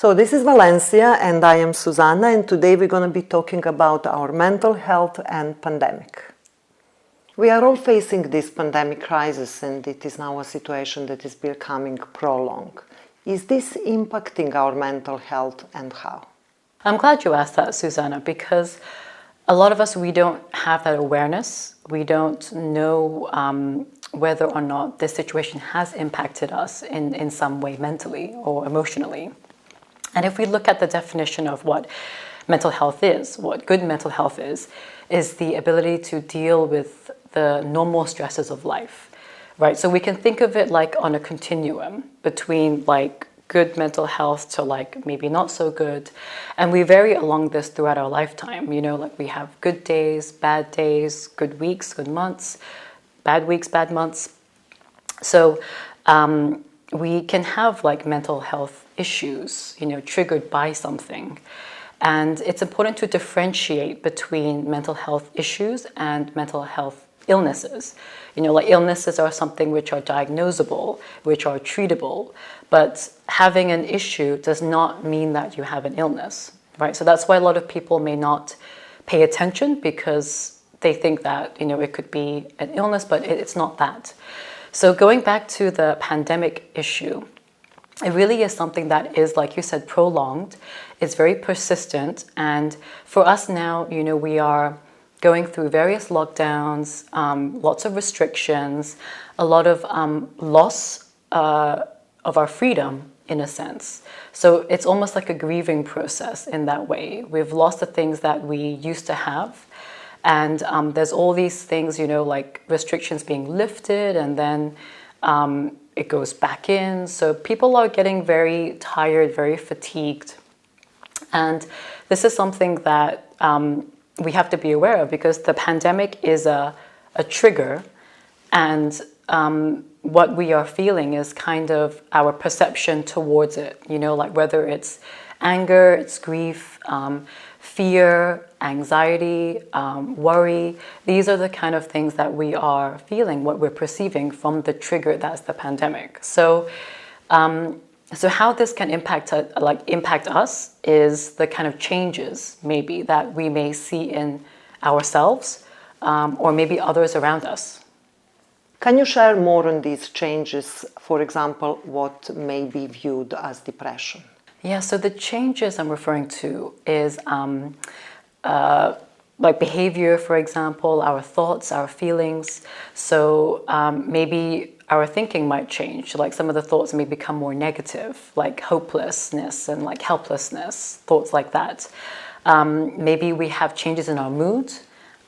So this is Valencia and I am Suzana, and today we're going to be talking about our mental health and pandemic. We are all facing this pandemic crisis, and it is now a situation that is becoming prolonged. Is this impacting our mental health, and how? I'm glad you asked that, Suzana, because a lot of us, we don't have that awareness. We don't know whether or not this situation has impacted us in some way mentally or emotionally. And if we look at the definition of what mental health is, what good mental health is the ability to deal with the normal stresses of life, right? So we can think of it like on a continuum between like good mental health to like maybe not so good. And we vary along this throughout our lifetime. You know, like we have good days, good weeks, good months, bad weeks, bad months. So we can have like mental health issues, you know, triggered by something. And it's important to differentiate between mental health issues and mental health illnesses. You know, like illnesses are something which are diagnosable, which are treatable, but having an issue does not mean that you have an illness, right? So that's why a lot of people may not pay attention, because they think that, you know, it could be an illness, but it's not that. So going back to the pandemic issue, it really is something that is, like you said, prolonged. It's very persistent. And for us now, you know, we are going through various lockdowns, lots of restrictions, a lot of loss of our freedom, in a sense. So it's almost like a grieving process in that way. We've lost the things that we used to have. And there's all these things, you know, like restrictions being lifted, and then it goes back in. So people are getting very tired, very fatigued. And this is something that we have to be aware of, because the pandemic is a trigger, and what we are feeling is kind of our perception towards it, you know, like whether it's anger, it's grief, fear, anxiety, worry. These are the kind of things that we are feeling, what we're perceiving from the trigger that's the pandemic. So how this can impact us is the kind of changes maybe that we may see in ourselves or maybe others around us. Can you share more on these changes? For example, what may be viewed as depression? Yeah, so the changes I'm referring to is like behavior, for example, our thoughts, our feelings. So maybe our thinking might change. Like some of the thoughts may become more negative, like hopelessness and like helplessness, thoughts like that. Maybe we have changes in our mood,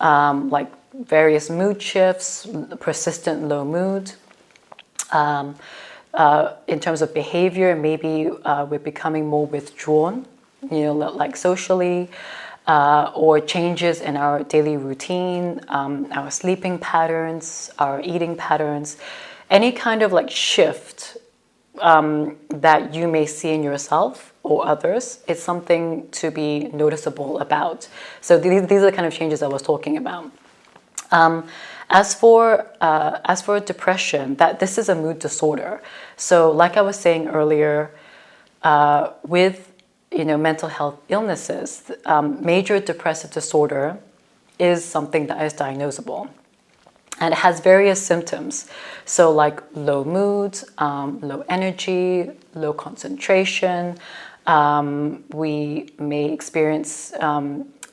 like various mood shifts, persistent low mood. In terms of behavior, maybe we're becoming more withdrawn, you know, like socially, or changes in our daily routine, our sleeping patterns, our eating patterns, any kind of like shift that you may see in yourself or others. It's something to be noticeable about. So these are the kind of changes I was talking about. As for depression, this is a mood disorder. So like I was saying earlier, with mental health illnesses, major depressive disorder is something that is diagnosable. And it has various symptoms. So like low mood, low energy, low concentration. We may experience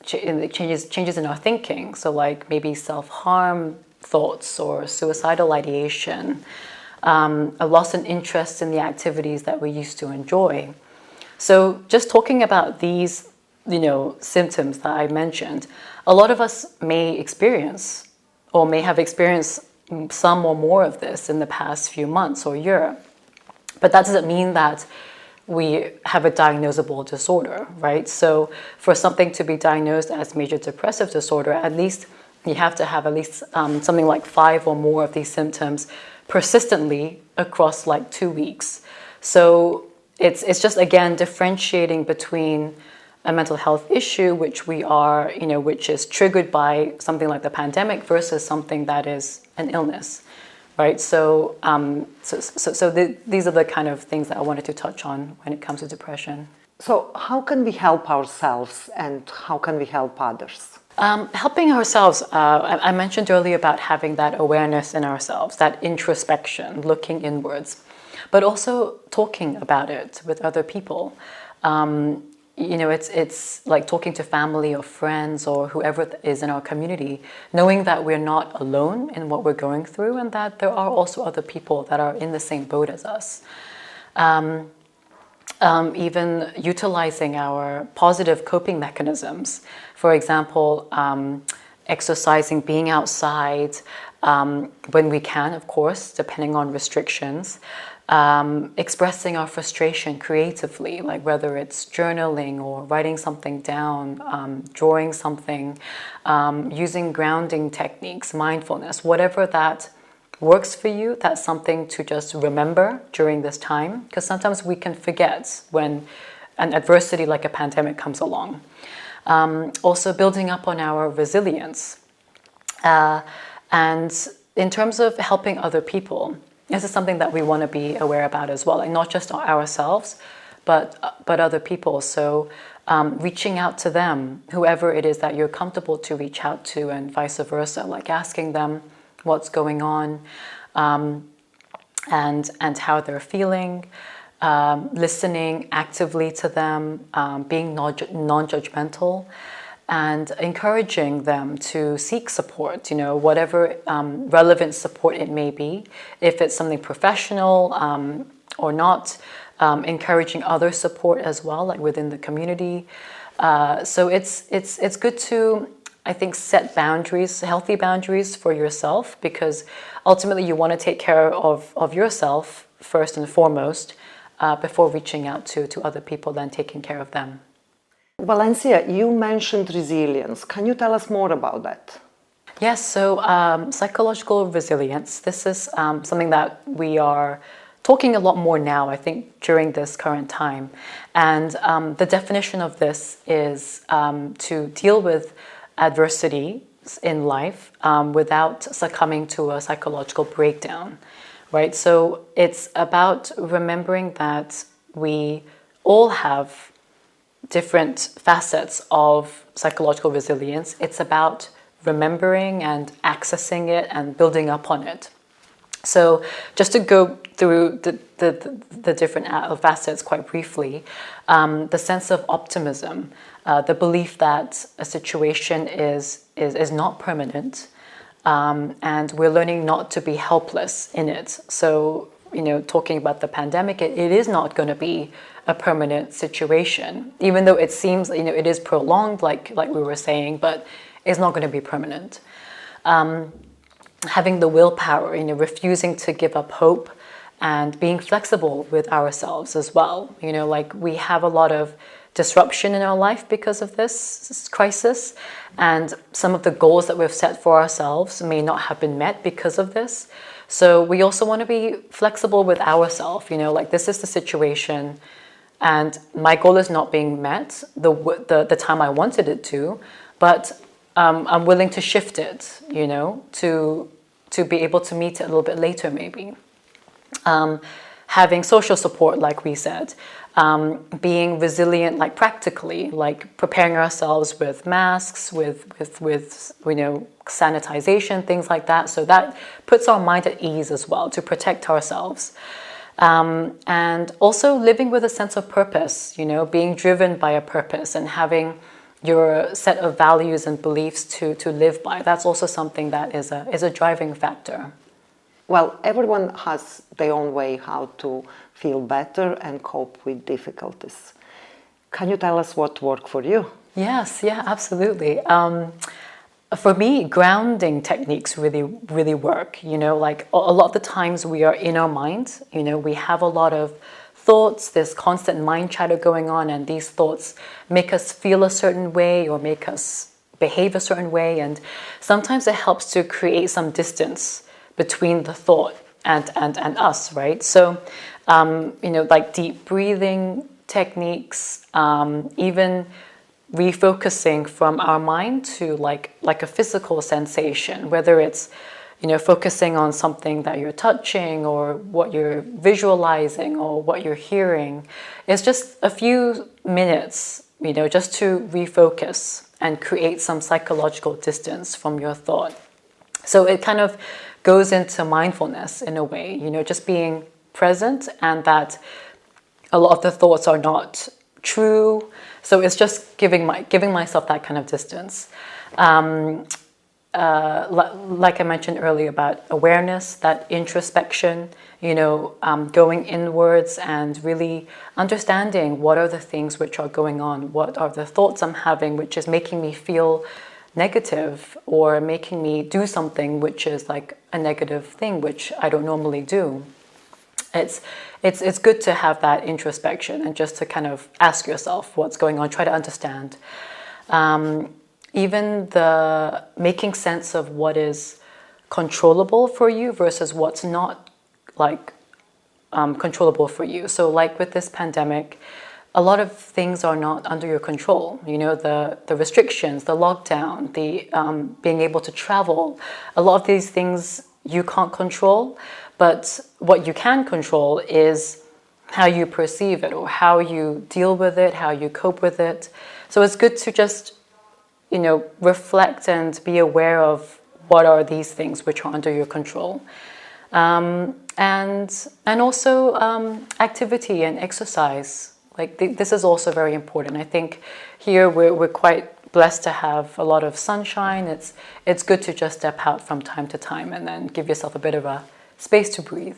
changes in our thinking. So like maybe self-harm thoughts or suicidal ideation, a loss in interest in the activities that we used to enjoy. So just talking about these, symptoms that I mentioned, a lot of us may experience or may have experienced some or more of this in the past few months or year. But that doesn't mean that we have a diagnosable disorder, right? So for something to be diagnosed as major depressive disorder, at least you have to have at least something like 5 or more of these symptoms persistently across like 2 weeks. So it's just, again, differentiating between a mental health issue, which which is triggered by something like the pandemic, versus something that is an illness, right? So, these are the kind of things that I wanted to touch on when it comes to depression. So how can we help ourselves and how can we help others? Helping ourselves, I mentioned earlier about having that awareness in ourselves, that introspection, looking inwards, but also talking about it with other people. It's like talking to family or friends or whoever is in our community, knowing that we're not alone in what we're going through and that there are also other people that are in the same boat as us. Even utilizing our positive coping mechanisms. For example, exercising, being outside when we can, of course, depending on restrictions. Expressing our frustration creatively, like whether it's journaling or writing something down, drawing something, using grounding techniques, mindfulness, whatever that works for you, that's something to just remember during this time, because sometimes we can forget when an adversity like a pandemic comes along. Also building up on our resilience. And in terms of helping other people, this is something that we want to be aware about as well, like not just ourselves, but other people. So reaching out to them, whoever it is that you're comfortable to reach out to, and vice versa, like asking them what's going on and how they're feeling, listening actively to them, being non-judgmental, and encouraging them to seek support, whatever relevant support it may be, if it's something professional or not, encouraging other support as well, like within the community. So it's good to, I think, set boundaries, healthy boundaries for yourself, because ultimately you want to take care of yourself first and foremost before reaching out to other people and taking care of them. Valencia, you mentioned resilience. Can you tell us more about that? Yes, so psychological resilience, this is something that we are talking a lot more now, I think, during this current time. And the definition of this is to deal with adversity in life without succumbing to a psychological breakdown, right? So it's about remembering that we all have different facets of psychological resilience. It's about remembering and accessing it and building up on it. So just to go through the different facets quite briefly, the sense of optimism, the belief that a situation is not permanent, and we're learning not to be helpless in it. So, talking about the pandemic, it is not going to be a permanent situation, even though it seems, it is prolonged, like we were saying, but it's not going to be permanent. Having the willpower, refusing to give up hope, and being flexible with ourselves as well. Like we have a lot of disruption in our life because of this crisis, and some of the goals that we've set for ourselves may not have been met because of this. So we also want to be flexible with ourselves, like this is the situation and my goal is not being met the time I wanted it to, but I'm willing to shift it, to be able to meet it a little bit later maybe. Having social support, like we said, being resilient, like practically, like preparing ourselves with masks, with sanitization, things like that. So that puts our mind at ease as well, to protect ourselves. And also living with a sense of purpose, being driven by a purpose and having your set of values and beliefs to live by. That's also something that is a driving factor. Well, everyone has their own way how to feel better and cope with difficulties. Can you tell us what worked for you? Yes, yeah, absolutely. For me, grounding techniques really work. Like a lot of the times we are in our minds, we have a lot of thoughts, there's constant mind chatter going on, and these thoughts make us feel a certain way or make us behave a certain way. And sometimes it helps to create some distance between the thought and us, right? So, like deep breathing techniques, even refocusing from our mind to like a physical sensation, whether it's, focusing on something that you're touching or what you're visualizing or what you're hearing. It's just a few minutes, just to refocus and create some psychological distance from your thought. So it kind of goes into mindfulness in a way, just being present, and that a lot of the thoughts are not true. So it's just giving myself that kind of distance. Like I mentioned earlier about awareness, that introspection, going inwards and really understanding what are the things which are going on, what are the thoughts I'm having which is making me feel negative or making me do something which is like a negative thing which I don't normally do. It's good to have that introspection and just to kind of ask yourself what's going on, try to understand. Even the making sense of what is controllable for you versus what's not controllable for you. So like with this pandemic, a lot of things are not under your control. The restrictions, the lockdown, the being able to travel, a lot of these things you can't control, but what you can control is how you perceive it or how you deal with it, how you cope with it. So it's good to just reflect and be aware of what are these things which are under your control. And also activity and exercise. This is also very important. I think here we're quite blessed to have a lot of sunshine. It's good to just step out from time to time and then give yourself a bit of a space to breathe.